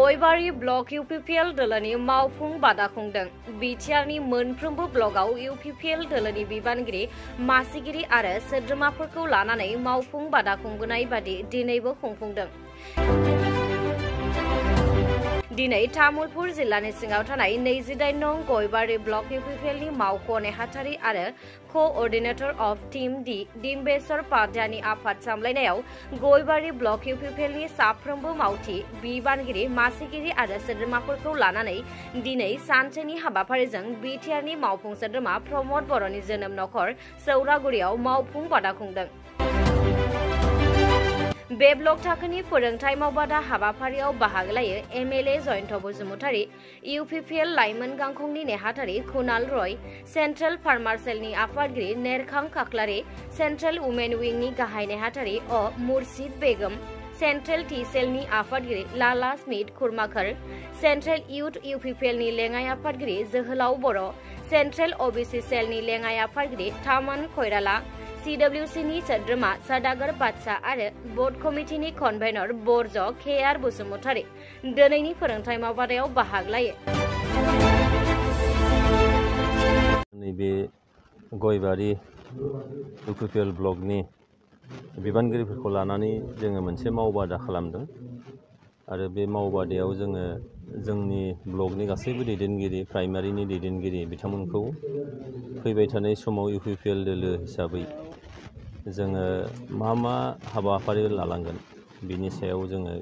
गयबारि block UPPL दोलोनि मावफुं बादा खुंदों। बिटिआरनि मोनफ्रोमबो ब्लकआव इउपिपिएल दोलोनि बिबानगिरि मासिगिरि आरो सोद्रोमाफोरखौ लानानै मावफुं बादा खुंबोनाय बादि दिनैबो खुंफुंदों। दिनै तामुलपुर जिल्लानि सिङाव थानाय 28 नं गयबारि ब्लक इउपिपिएलनि मावख' नेहाथारि आरो क'अर्डिनेटर अफ टीम डिम्बेश्वर पाध्यानि आफाद सामलायनायाव गयबारि ब्लक इउपिपिएलनि साफ्रोमबो मावथि, बिबानगिरि, मासिगिरि आरो सोद्रोमाफोरखौ लानानै दिनै सानसेनि हाबाफारिजों बिटिआरनि मावफुं सोद्रोमा प्रमद बर'नि जोनोम नखर सौरागुरियाव मावफुं बादा खुंदों। बे ब्लक थाखोनि फोरोंथाय मावबादा हाबाफारियाव बाहागो लायो एमएलए जयन्त बसुमतारी, इउपिपिएल लाइमोन गांखंनि नेहाथारि कुणाल रय, सेन्ट्रेल फार्मार सेलनि आफादगिरि नेरखां खाख्लारि, सेन्ट्रेल वुमेन विंनि गाहाय नेहाथारि मुर्शिद बेगम, सेन्ट्रेल टी सेलनि आफादगिरि लाला स्मिथ खुरमाखर, सेन्ट्रेल इउथ इउपिपिएलनि लेङाइ आफादगिरि जोहोलाव बर', सेन्ट्रेल ओबीसी सेलनि लेङाइ आफादगिरि थामोन खयराला, सीडब्लिउसीनि सोद्रोमा सदागर बादशाह आरो बोर्ड कमिटिनि कनभेनर बर्ज केआर बसुमतारी दिनैनि फोरोंथाय मावबादायाव बाहागो लायो। नैबे गयबारि इउपिपिएल ब्लकनि बिबानगिरिफोरखौ लानानै जोङो मोनसे मावबादा खालामदों आरो बे मावबादायाव जोङो जोंनि ब्लकनि गासैबो दैदेनगिरि, प्राइमारिनि दैदेनगिरि बिथांमोनखौ फैबाय थानाय समाव इउपिपिएल दोलो हिसाबै जोङो मा हाबाफारि लालांगोन बिनि सायाव जोङो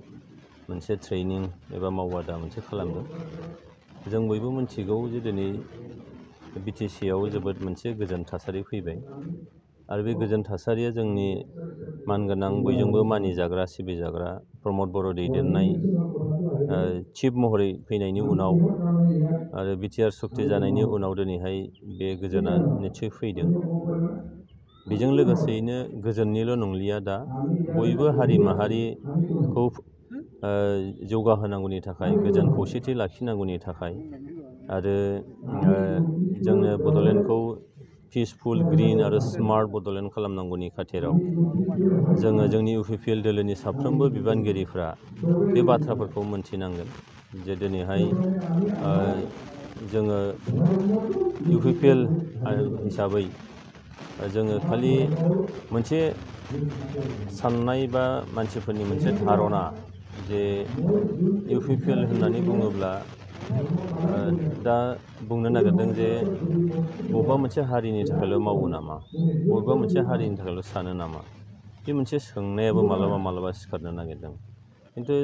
मोनसे ट्रेनिं एबा मावबादा मोनसे खालामदों। जों बयबो मिथिगौ जे दिनै बिटिसिआव जोबोद मोनसे गोजोन थासारि फैबाय आरो बे गोजोन थासारिया जोंनि मानगोनां बयजोंबो मानिजाग्रा सिबिजाग्रा प्रमद बर' दैदेननाय चिफ महरै फैनायनि उनाव आरो बिटिआर सुक्ति जानायनि उनाव दिनैहाय बे गोजोना निस्सय फैदों। बेजों लोगोसेयैनो गोजोननिल' नंलिया, दा बयबो हारि माहारिखौ जौगाहोनांगौनि थाखाय, गोजोन खौसेथि लाखिनांगौनि थाखाय आरो जोंनो बड'लेण्डखौ पिसफुल, ग्रिन आरो स्मार्ट बड'लेण्ड खालामनांगौनि खाथिराव जोङो जोंनि इउपिपिएल दोलोनि साफ्रोमबो बिबानगिरिफ्रा बे बाथ्राफोरखौ मोनथिनांगोन जे दिनैहाय जोङो इउपिपिएल हिसाबै जोङो खालि मोनसे साननाय बा मानसिफोरनि मोनसे धारना जे इउपिपिएल होननानै बुङोब्ला दा बुंनो नागिरदों जे बबेबा मोनसे हारिनि थाखायल' मावो नामा, बबेबा मोनसे हारिनि थाखायल' सानो नामा, बे मोनसे सोंनायाबो मालाबा सिखारनो नागिरदों। खिन्थु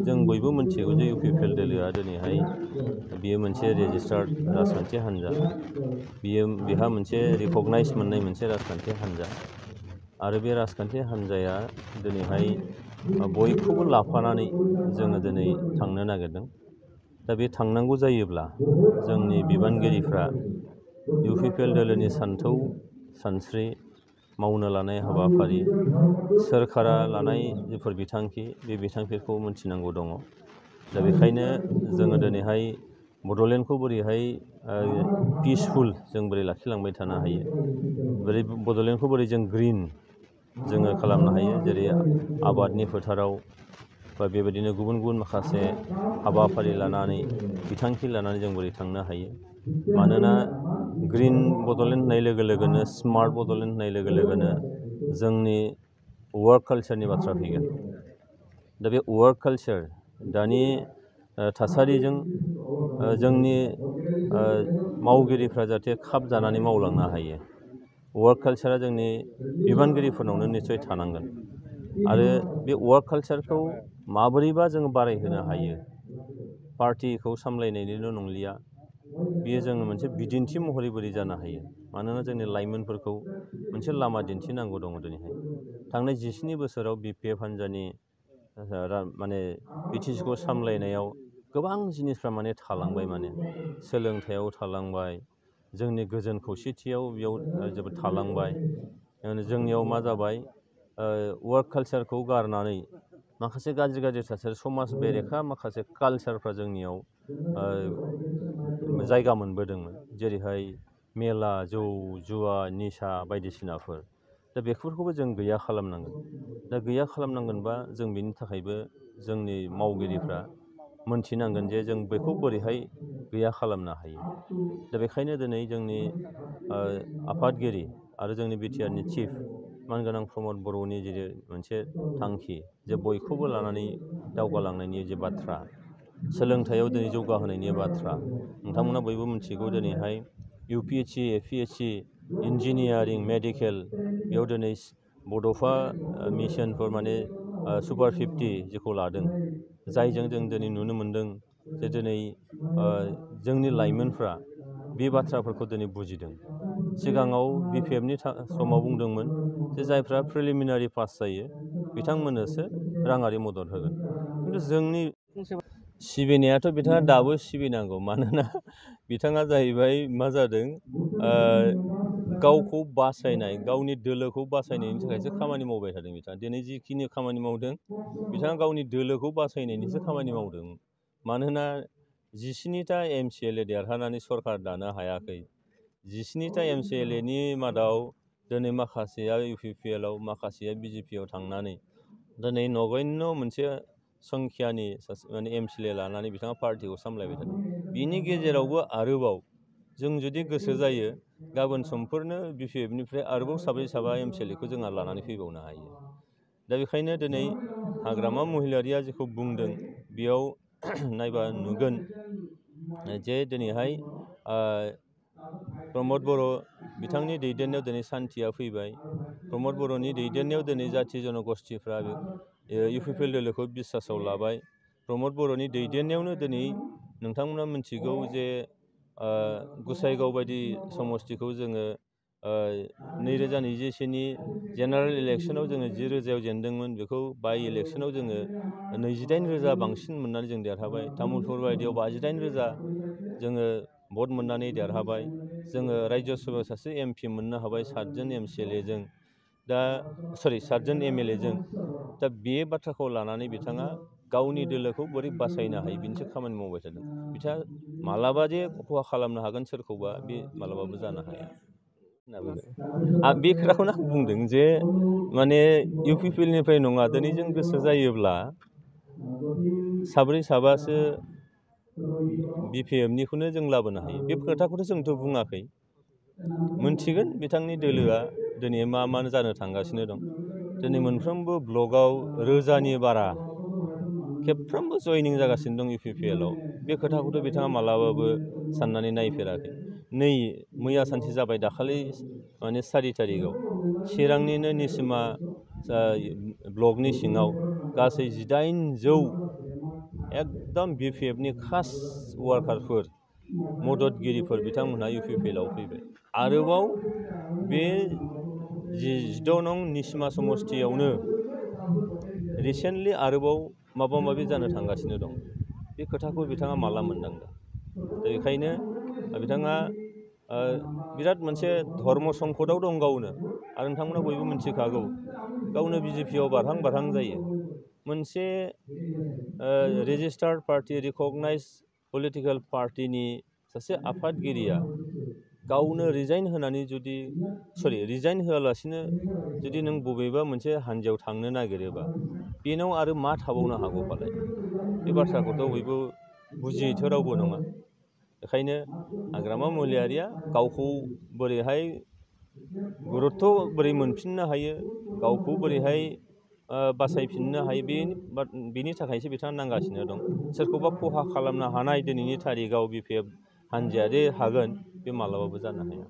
जों बयबो मिथिगौ जे इउपिपिएल दोलोआ दिनैहाय बियो मोनसे रेजिस्टार्ड राजखान्थि हान्जा, बेहा मोनसे रिकगनाइज मोननाय मोनसे राजखान्थि हान्जा आरो बे राजखान्थि हान्जाया दिनैहाय बयखौबो लाफानानै जोङो दिनै थांनो नागिरदों। दा बे थांनांगौ जायोब्ला जोंनि बिबानगिरिफ्रा इउपिपिएल दोलोनि सान्थौ सानस्रि, मावनो लानाय हाबाफारि, सोरखारा लानाय जिफोर बिथांखि, बे बिथांखिखौ मोनथिनांगौ दङ। दा बेखायनो जोङो दिनैहाय बड'लेण्डखौ बोरैहाय पिसफुल जों बोरै लाखिलांबाय थानो हायो, बड'लेण्डखौ बोरै जों ग्रिन जोङो खालामनो हायो, जेरै आबादनि फोथाराव बा बेबायदिनो गुबुन माखासे हाबाफारि लानानै, बिथांखि लानानै जों बोरै थांनो हायो। मानोना ग्रिन बड'लेण्ड होननाय लोगो लोगोनो, स्मार्ट बड'लेण्ड होननाय लोगो लोगोनो जोंनि वर्क कालचारनि बाथ्रा फैगोन। दा बे वर्क कालचार दानि थासारिजों जोंनि मावगिरिफ्रा जाहाथे खाब जानानै मावलांनो हायो, वर्क कालचारा जोंनि बिबानगिरिफोरनावनो निस्सय थानांगोन आरो बे वर्क कालचारखौ माबोरैबा जोङो बारायहोनो हायो। पार्टिखौ सामलायनायनिल' नंलिया, बेयो जोङो मोनसे बिदिन्थि महरै बोरै जानो हायो। मानोना जोंनि लाइमोनफोरखौ मोनसे लामा दिन्थिनांगौ दङ। दिनैहाय थांनाय 17 बोसोराव बिपिएफ हान्जानि माने बिटिसिखौ सामलायनायाव गोबां जिनिसफ्रा माने थालांबाय, माने सोलोंथायाव थालांबाय, जोंनि गोजोन खौसेथियाव बेयाव जोबोद थालांबाय। जोंनियाव मा जाबाय, वर्क कालचारखौ गारनानै माखासे गाज्रि थासारि, समाज बेरेखा माखासे कालचारफ्रा जोंनियाव जायगा मोनबोदोंमोन, जेरैहाय मेला, जौ जुवा, निसा बायदिसिनाफोर। दा बेफोरखौबो जों गैया खालामनांगोन। दा गैया खालामनांगोनबा जों बेनि थाखायबो जोंनि मावगिरिफ्रा मोनथिनांगोन जे जों बेखौ बोरैहाय गैया खालामनो हायो। दा बेखायनो दिनै जोंनि आफादगिरि आरो जोंनि बिटिआरनि चिफ मानगोनां प्रमद बर'नि जे मोनसे थांखि जे बयखौबो लानानै दावगालांनायनि जे बाथ्रा, सोलोंथाइयाव दिनै जौगाहोनायनि बाथ्रा, नोंथांमोना बयबो मिथिगौ दिनैहाय UPSC, APSC, इन्जिनियारिं, मेडिकेल बेयाव दिनै बड'फा मिशनफोर माने सुपार 50 जेखौ लादों, जायजों जों दिनै नुनो मोन्दों जे दिनै जोंनि लाइमोनफ्रा बे बाथ्राफोरखौ दिनै बुजिदों। सिगाङाव BPFनि समाव बुंदोंमोन जे जायफ्रा प्रिलिमिनारि पास जायो बिथांमोननोसो राङारि मदद होगोन। खिन्थु जोंनि सिबिनायाथ' बिथाङा दाबो सिबिनांगौ, मानोना बिथाङा जाहैबाय मा जादों गावखौ बासायनाय, गावनि दोलोखौ बासायनायनि थाखायसो खामानि मावबाय थादों बिथाङा। दिनै जिखिनि खामानि मावदों बिथाङा गावनि दोलोखौ बासायनायनिसो खामानि मावदों। मानोना 17टा MCLA देरहानानै सरकार दानो हायाखै। 17टा MCLAनि मादाव दिनै माखासेया UPPLआव, माखासेया BJPआव थांनानै दिनै नगण्य मोनसे संख्यानि माने MCLA लानानै बिथाङा पार्टिखौ सामलायबाय थादों। बिनि गेजेरावबो आरोबाव जों जुदि गोसो जायो गाबोन समफोरनो BPFनिफ्राय आरोबाव साब्रै साबा MCLAखौ जोंहा लानानै फैबावनो हायो। दा बेखायनो दिनै हाग्रामा महिलारिया जेखौ बुंदों बेयाव नायबा नुगोन जे दिनैहाय प्रमद बर' बिथांनि दैदेननायाव दिनै सान्थिया फैबाय। प्रमद बर'नि दैदेननायाव दिनै जाथि जनगोष्ठीफ्रा UPPL दोलोखौ बिसासाव लाबाय। प्रमद बर'नि दैदेननायावनो दिनै नोंथांमोना मिथिगौ जे गुसाइगाव बायदि समस्तिखौ जोङो 2021नि जेनेरेल इलेक्सनाव जोङो 10,000आव जेनदोंमोन, बेखौ बाइ इलेक्सनाव जोङो 28,000 बांसिन मोननानै जों देरहाबाय। तामुलपुर बायदियाव 58,000 जोङो भट मोननानै देरहाबाय। जोङो रायजो सभायाव सासे MP मोननो हाबाय 7 जन MCLAजों, दा 7 जन MLAजों। दा बे बाथ्राखौ लानानै बिथाङा गावनि दोलोखौ बोरै बासायनो हायो बिनिसो खामानि मावबाय थादों। बिथाङा मालाबा जे खहा खालामनो हागोन सोरखौबा, बे मालाबाबो जानो हाया होनना बुंदों। बे खोथाखौनो आं बुंदों जे माने UPPLनिफ्राय नङा, दिनै जों गोसो जायोब्ला साब्रै साबासो BPFनिखौनो जों लाबोनो हायो। बे खोथाखौथ' जोंथ' बुङाखै। मोनथिगोन बिथांनि दोलोआ दिनै मा जानो थांगासिनो दं। दिनै मोनफ्रोमबो ब्लकआव 1000नि बारा खेबफ्रोमबो जयनिं जागासिनो दं UPPLआव। बे खोथाखौथ' बिथाङा मालाबाबो साननानै नायफेराखै। नै मैया सानसे जाबाय, दाखालि माने 4 तारिखआव चिरांनिनो निसिमा ब्लकनि सिङाव गासै 1800 एकदम BPFनि खास वार्कारफोर, मददगिरिफोर बिथांमोनहा UPPLआव फैबाय। आरोबाव बे 16 नं निसिमा समस्तियावनो रिसेन्टलि आरोबाव माबा माबि जानो थांगासिनो दं। बे खोथाखौ बिथाङा माला मोनदांदों? दा बेखायनो बिथाङा बिराद मोनसे धर्म संकटआव दं गावनो। आरो नोंथांमोना बयबो मिथिखागौ गावनो BJPआव बारहां जायो। मोनसे रेजिस्टार्ड पार्टि, रिकगनाइज पलिटिकेल पार्टिनि सासे आफादगिरिया गावनो रिजाइन होआलासिनो जुदि नों बबेबा मोनसे हान्जायाव थांनो नागिरोबा बेनाव आरो मा थाबावनो हागौ फालाय? बे बाथ्राखौथ' बयबो बुजियैथ' रावबो नङा। बेखायनो हाग्रामा महिलारिया गावखौ बोरैहाय गुरुत्थ' बोरै मोनफिननो हायो, गावखौ बोरैहाय बासायफिननो हायो, बेनि थाखायसो बिथाङा नांगासिनो दं। सोरखौबा खहा खालामनो हानाय दिनैनि थारिखआव BPF हान्जाया जे हागोन, बे मालाबाबो जानो हाया।